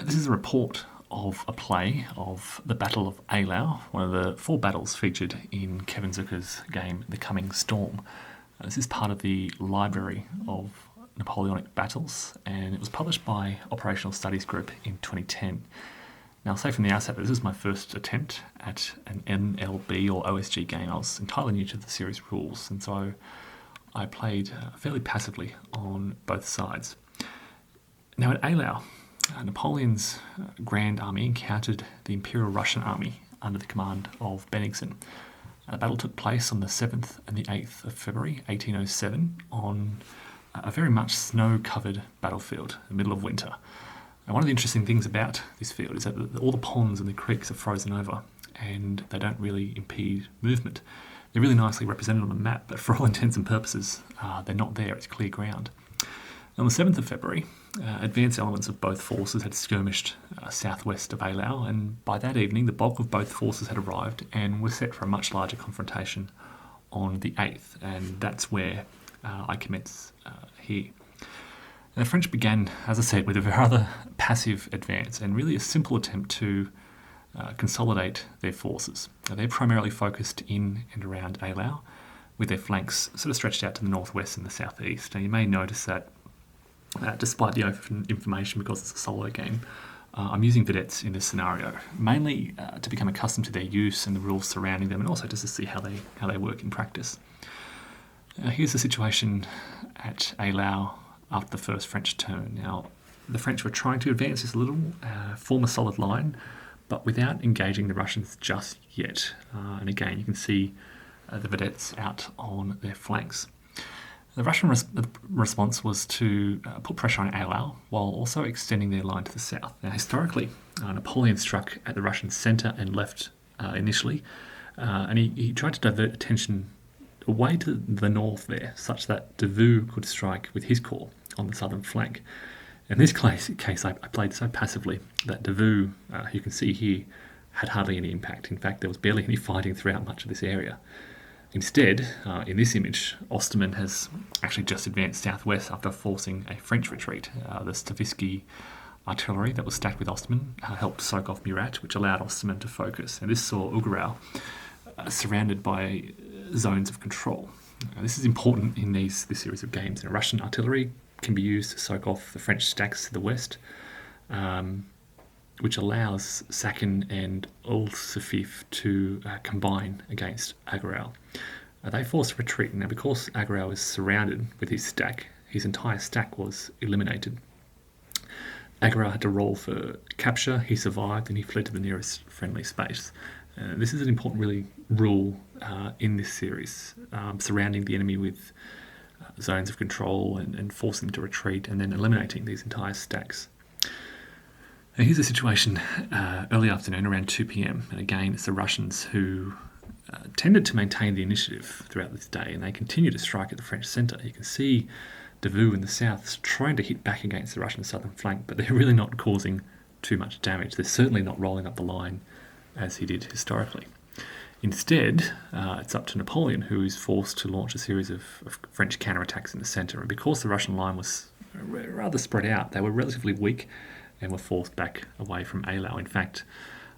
This is a report of a play of the Battle of Eylau, one of the 4 battles featured in Kevin Zucker's game The Coming Storm. This is part of the Library of Napoleonic Battles, and it was published by Operational Studies Group in 2010. Now, I'll say from the outset that this is my first attempt at an LNB or OSG game. I was entirely new to the series rules, and so I played fairly passively on both sides. Now, at Eylau, Napoleon's Grand Army encountered the Imperial Russian Army under the command of Bennigsen. The battle took place on the 7th and the 8th of February 1807 on a very much snow-covered battlefield in the middle of winter. And one of the interesting things about this field is that all the ponds and the creeks are frozen over and they don't really impede movement. They're really nicely represented on the map, but for all intents and purposes, they're not there. It's clear ground. On the 7th of February, advanced elements of both forces had skirmished southwest of Eylau, and by that evening the bulk of both forces had arrived and were set for a much larger confrontation on the 8th, and that's where I commence here. The French began, as I said, with a rather passive advance and really a simple attempt to consolidate their forces. Now, they're primarily focused in and around Eylau, with their flanks sort of stretched out to the northwest and the southeast. Now, you may notice that despite the open information, because it's a solo game, I'm using vedettes in this scenario, mainly to become accustomed to their use and the rules surrounding them, and also just to see how they work in practice. Here's the situation at Eylau after the first French turn. Now, the French were trying to advance this a little, form a solid line, but without engaging the Russians just yet. And again, you can see the vedettes out on their flanks. The Russian response was to put pressure on Eylau while also extending their line to the south. Now, historically, Napoleon struck at the Russian centre and left initially, and he tried to divert attention away to the north there, such that Davout could strike with his corps on the southern flank. In this case, I played so passively that Davout, who you can see here, had hardly any impact. In fact, there was barely any fighting throughout much of this area. Instead, in this image, Osterman has actually just advanced southwest after forcing a French retreat. The Stavisky artillery that was stacked with Osterman helped soak off Murat, which allowed Osterman to focus. And this saw Eylau surrounded by zones of control. This is important in this series of games. Russian artillery can be used to soak off the French stacks to the west, which allows Sakin and Ul-Safif to combine against Eylau. They forced retreat. Now, because Eylau is surrounded with his stack, his entire stack was eliminated. Eylau had to roll for capture. He survived and he fled to the nearest friendly space. This is an important rule in this series, surrounding the enemy with zones of control and forcing them to retreat and then eliminating these entire stacks. Now, here's the situation early afternoon around 2 p.m. And again, it's the Russians who tended to maintain the initiative throughout this day, and they continue to strike at the French centre. You can see Davout in the south trying to hit back against the Russian southern flank, but they're really not causing too much damage. They're certainly not rolling up the line as he did historically. Instead, it's up to Napoleon, who is forced to launch a series of French counterattacks in the centre. And because the Russian line was rather spread out, they were relatively weak and were forced back away from Eylau. In fact,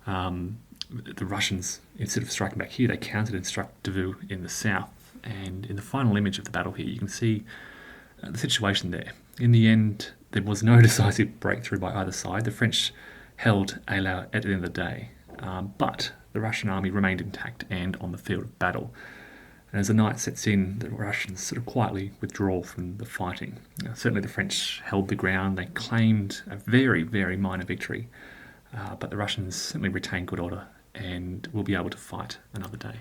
the Russians, instead of striking back here, they countered and struck Davout in the south. And in the final image of the battle here, you can see the situation there. In the end, there was no decisive breakthrough by either side. The French held Eylau at the end of the day, but the Russian army remained intact and on the field of battle. And as the night sets in, the Russians sort of quietly withdraw from the fighting. Certainly the French held the ground. They claimed a very, very minor victory, but the Russians certainly retained good order and will be able to fight another day.